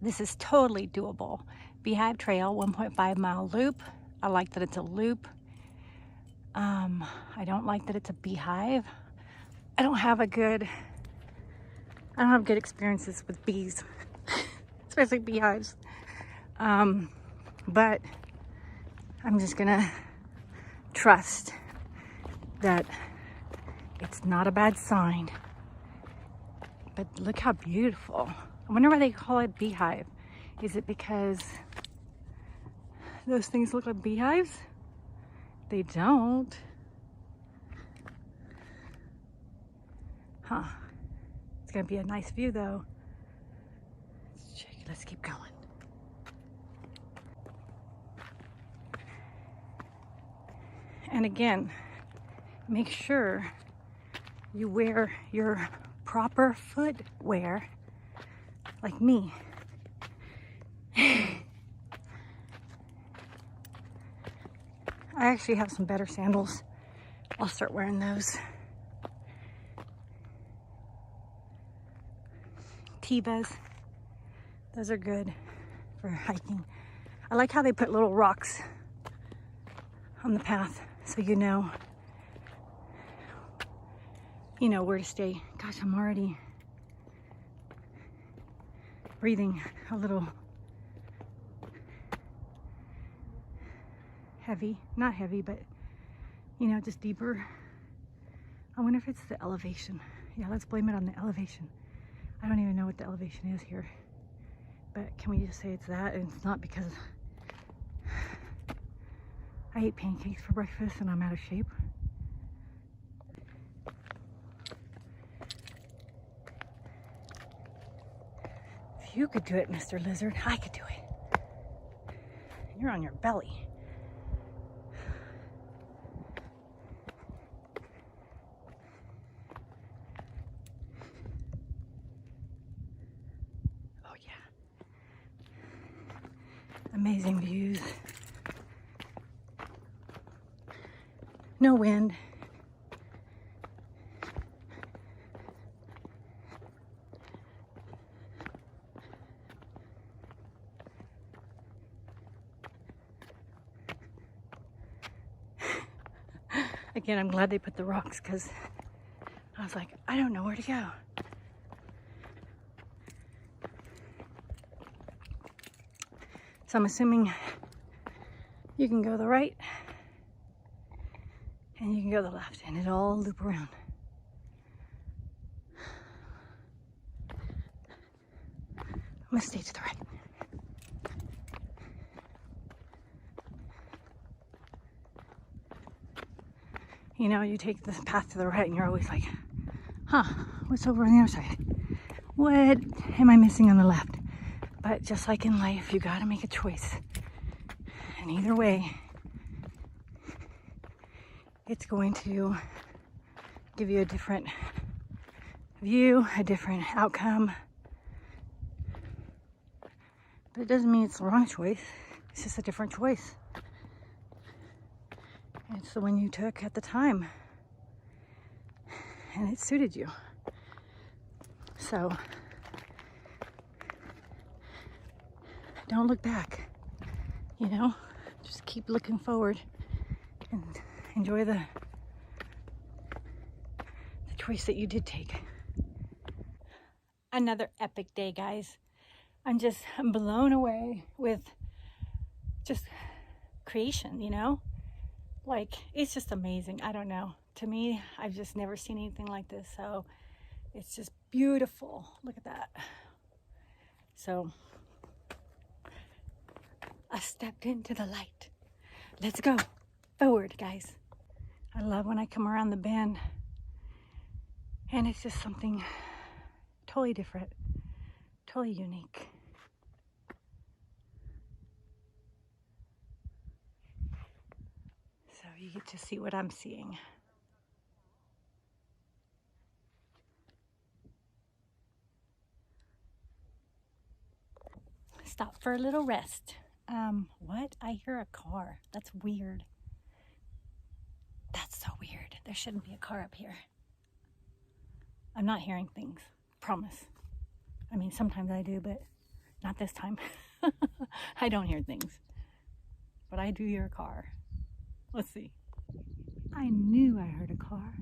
This is totally doable. Beehive Trail, 1.5 mile loop. I like that it's a loop. I don't like that it's a beehive. I don't have good experiences with bees, especially beehives. But I'm just gonna trust that it's not a bad sign. But look how beautiful. I wonder why they call it beehive. Is it because those things look like beehives? They don't. Huh. It's gonna be a nice view though. Let's check it. Let's keep going. And again, make sure you wear your proper footwear, like me. I actually have some better sandals. I'll start wearing those. Tevas. Those are good for hiking. I like how they put little rocks on the path so you know where to stay. Gosh, I'm already breathing a little heavy. Not heavy, but just deeper. I wonder if it's the elevation. Yeah, let's blame it on the elevation. I don't even know what the elevation is here, but can we just say it's that, and it's not because I ate pancakes for breakfast and I'm out of shape. If you could do it, Mr. Lizard, I could do it. You're on your belly. Oh yeah. Amazing views. No wind. Again, I'm glad they put the rocks because I was like, I don't know where to go. So I'm assuming you can go the right and you can go the left, and it'll all loop around. I'm gonna stay to the right. You take the path to the right and you're always like, huh, what's over on the other side? What am I missing on the left? But just like in life, you gotta make a choice. And either way, it's going to give you a different view, a different outcome. But it doesn't mean it's the wrong choice. It's just a different choice. It's the one you took at the time. And it suited you. So, don't look back. Just keep looking forward and enjoy the choice that you did take. Another epic day, guys. I'm blown away with just creation, Like, it's just amazing. I don't know. To me, I've just never seen anything like this. So it's just beautiful. Look at that. So I stepped into the light. Let's go forward, guys. I love when I come around the bend and it's just something totally different, totally unique. So you get to see what I'm seeing. Stop for a little rest. What? I hear a car. That's weird. That's so weird. There shouldn't be a car up here. I'm not hearing things. Promise. I mean, sometimes I do, but Not this time. I don't hear things. But I do hear a car. Let's see. I knew I heard a car.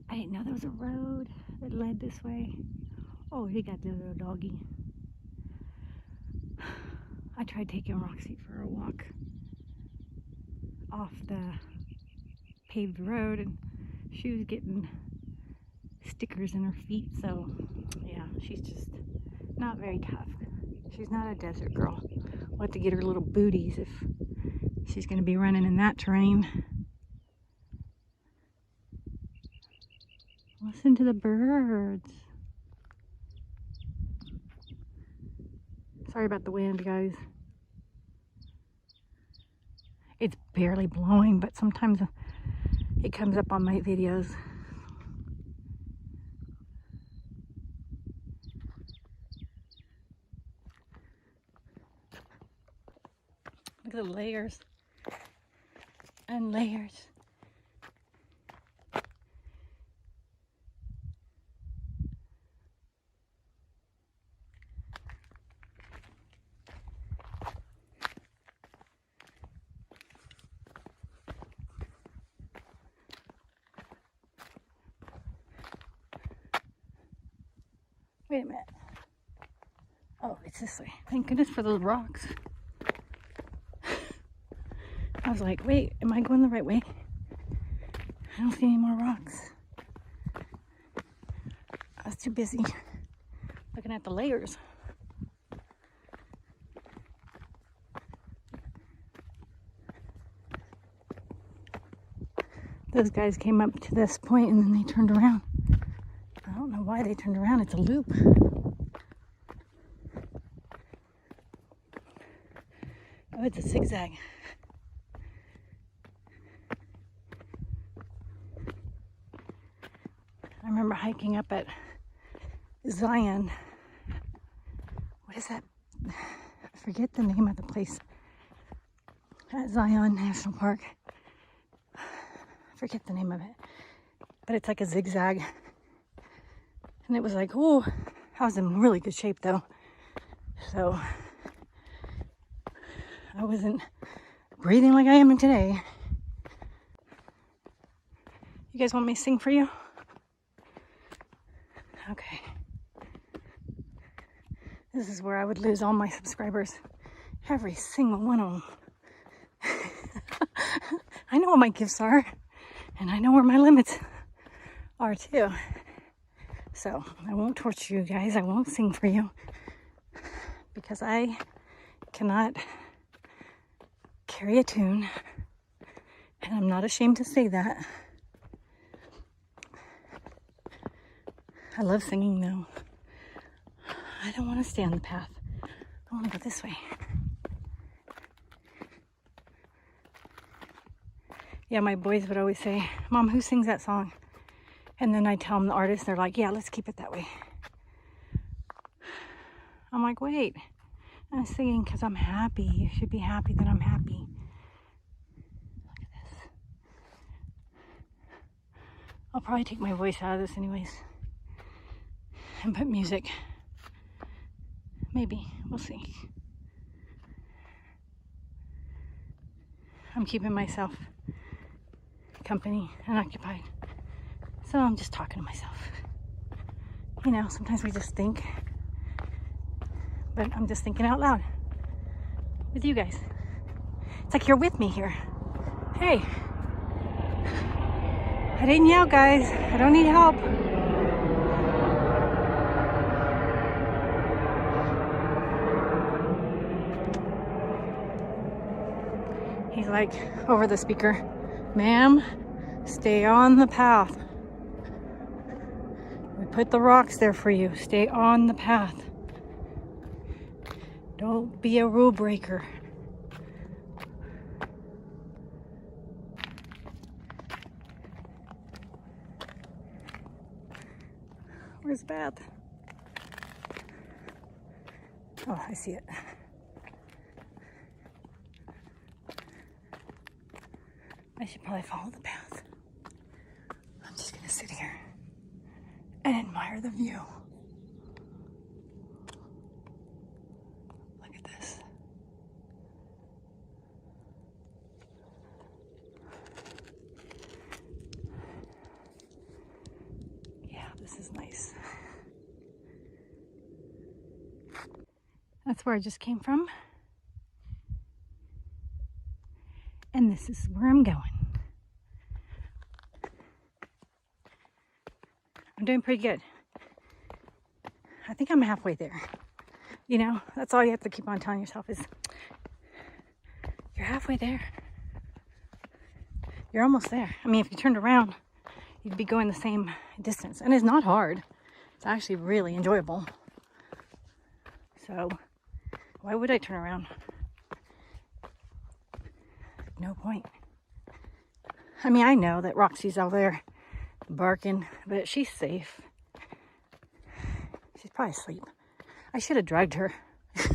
I didn't know there was a road that led this way. Oh, he got the little doggy. I tried taking Roxy for a walk off the paved road, and she was getting stickers in her feet, so yeah, she's just not very tough. She's not a desert girl. We'll have to get her little booties if she's going to be running in that terrain. Listen to the birds. Sorry about the wind, guys. It's barely blowing, but sometimes it comes up on my videos. Look at the layers and layers. Wait a minute. Oh, it's this way. Thank goodness for those rocks. I was like, wait, am I going the right way? I don't see any more rocks. I was too busy looking at the layers. Those guys came up to this point and then they turned around. I don't know why they turned around. It's a loop. Oh, it's a zigzag. I remember hiking up at Zion. What is that? I forget the name of the place. At Zion National Park. I forget the name of it. But it's like a zigzag. And it was like, oh, I was in really good shape though. So I wasn't breathing like I am today. You guys want me to sing for you? Okay. This is where I would lose all my subscribers. Every single one of them. I know what my gifts are. And I know where my limits are too. So I won't torture you guys. I won't sing for you. Because I cannot carry a tune. And I'm not ashamed to say that. I love singing though. I don't want to stay on the path. I want to go this way. Yeah, my boys would always say, Mom, who sings that song? And then I tell them the artist, they're like, yeah, let's keep it that way. I'm like, wait, I'm singing because I'm happy. You should be happy that I'm happy. Look at this. I'll probably take my voice out of this anyways. And put music. Maybe. We'll see. I'm keeping myself company and occupied. So I'm just talking to myself. You know, sometimes we just think. But I'm just thinking out loud. With you guys. It's like you're with me here. Hey. I didn't yell, guys. I don't need help. He's like over the speaker, ma'am, stay on the path. We put the rocks there for you. Stay on the path. Don't be a rule breaker. Where's the path? Oh, I see it. I should probably follow the path. I'm just gonna sit here and admire the view. That's where I just came from. And this is where I'm going. I'm doing pretty good. I think I'm halfway there. You know, that's all you have to keep on telling yourself is you're halfway there. You're almost there. I mean, if you turned around, you'd be going the same distance. And it's not hard. It's actually really enjoyable. So, why would I turn around? No point. I mean, I know that Roxy's out there barking, but she's safe. She's probably asleep. I should have drugged her. Is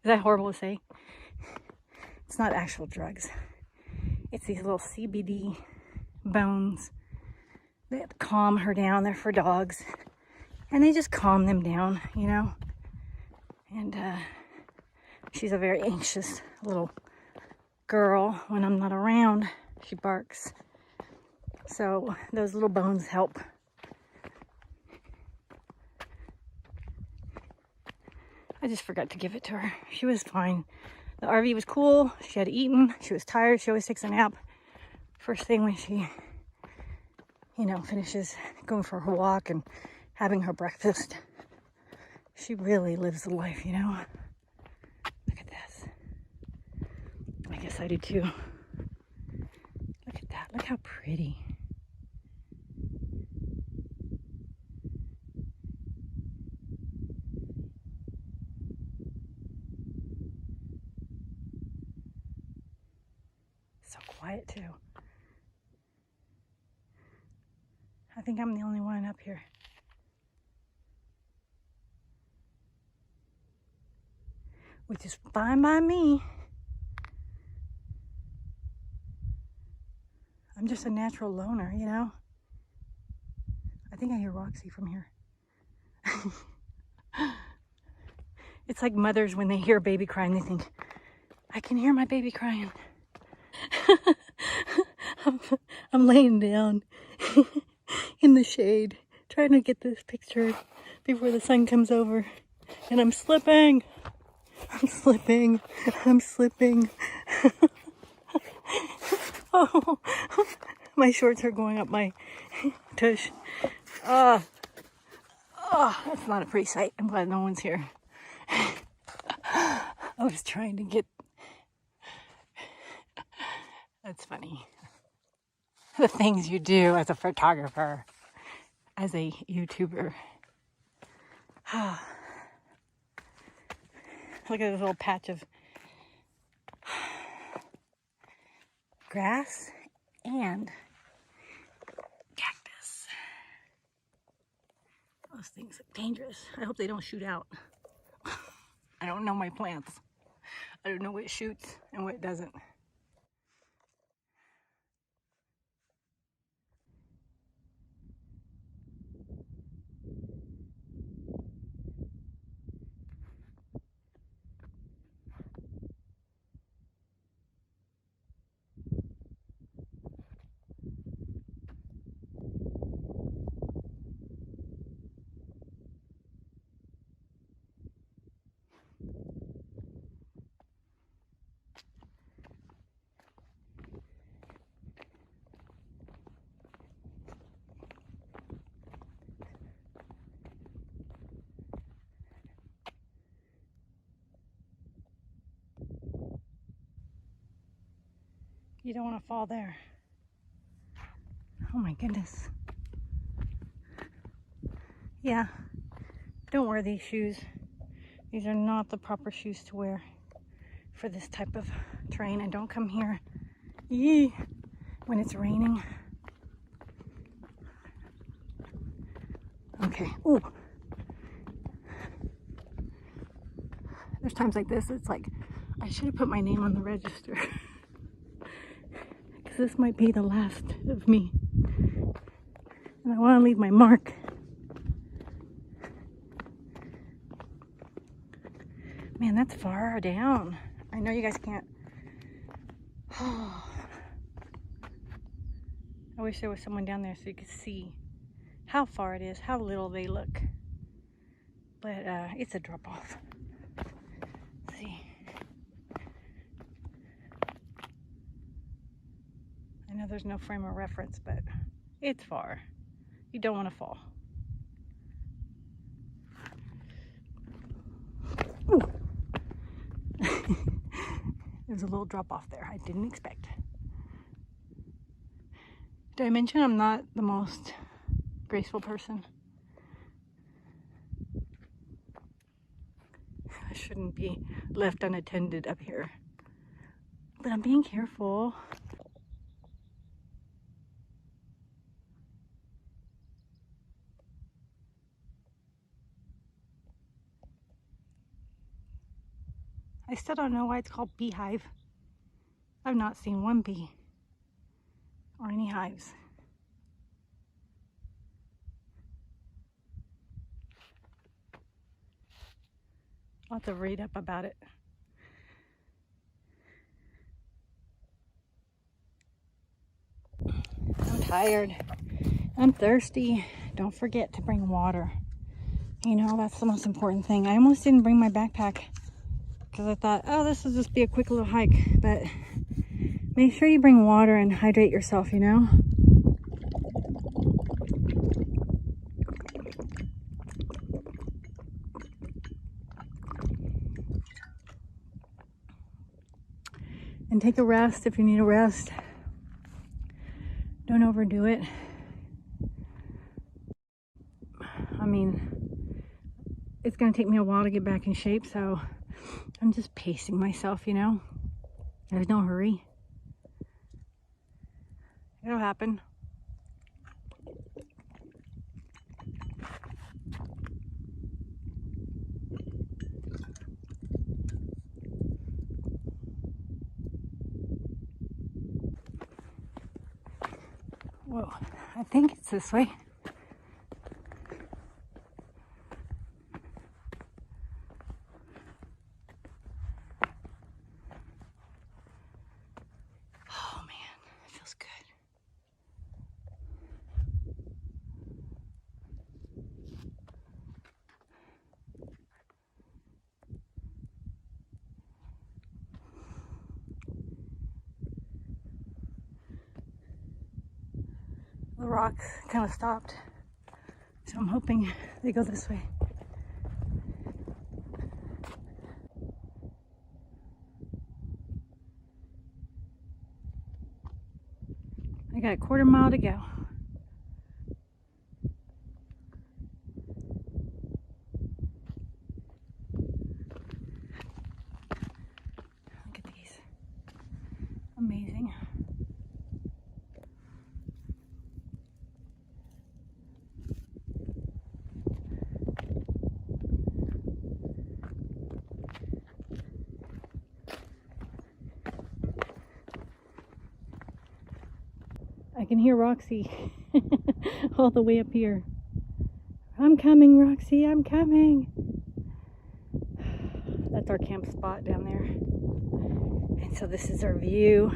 that horrible to say? It's not actual drugs. It's these little CBD bones that calm her down. They're for dogs. And they just calm them down, you know? And she's a very anxious little girl. When I'm not around, she barks. So those little bones help. I just forgot to give it to her. She was fine. The RV was cool. She had eaten. She was tired. She always takes a nap first thing when she, you know, finishes going for her walk and having her breakfast. She really lives the life, you know. Look at this. I guess I do too. Look at that. Look how pretty. So quiet too. I think I'm the only one up here. Which is fine by me. I'm just a natural loner, you know? I think I hear Roxy from here. It's like mothers when they hear a baby crying, they think, I can hear my baby crying. I'm laying down in the shade, trying to get this picture before the sun comes over. And I'm slipping. I'm slipping. I'm slipping. Oh, my shorts are going up my tush. Oh, that's not a pretty sight. I'm glad no one's here. I was trying to get... That's funny. The things you do as a photographer, as a YouTuber. Look at this little patch of grass and cactus. Those things look dangerous. I hope they don't shoot out. I don't know my plants. I don't know what shoots and what doesn't. You don't want to fall there. Oh my goodness. Yeah, don't wear these shoes. These are not the proper shoes to wear for this type of terrain. And don't come here when it's raining. Okay. Ooh. There's times like this, it's like, I should have put my name on the register. Because this might be the last of me. And I want to leave my mark. Man, that's far down. I know you guys can't. I wish there was someone down there so you could see how far it is, how little they look. But it's a drop off. there's no frame of reference, but it's far. You don't want to fall. There's a little drop off there I didn't expect. Did I mention I'm not the most graceful person? I shouldn't be left unattended up here, but I'm being careful. I still don't know why it's called Beehive. I've not seen one bee or any hives. I'll have to read up about it. I'm tired. I'm thirsty. Don't forget to bring water. You know, that's the most important thing. I almost didn't bring my backpack because I thought, oh, this will just be a quick little hike. But make sure you bring water and hydrate yourself, you know? And take a rest if you need a rest. Don't overdo it. I mean, it's gonna take me a while to get back in shape, so I'm just pacing myself, you know? There's no hurry. It'll happen. Whoa, I think it's this way. Oh man, it feels good. The rocks kind of stopped, so I'm hoping they go this way. I got a quarter mile to go. Look at these. Amazing. I can hear Roxy all the way up here. I'm coming, Roxy, I'm coming. That's our camp spot down there. And so this is our view.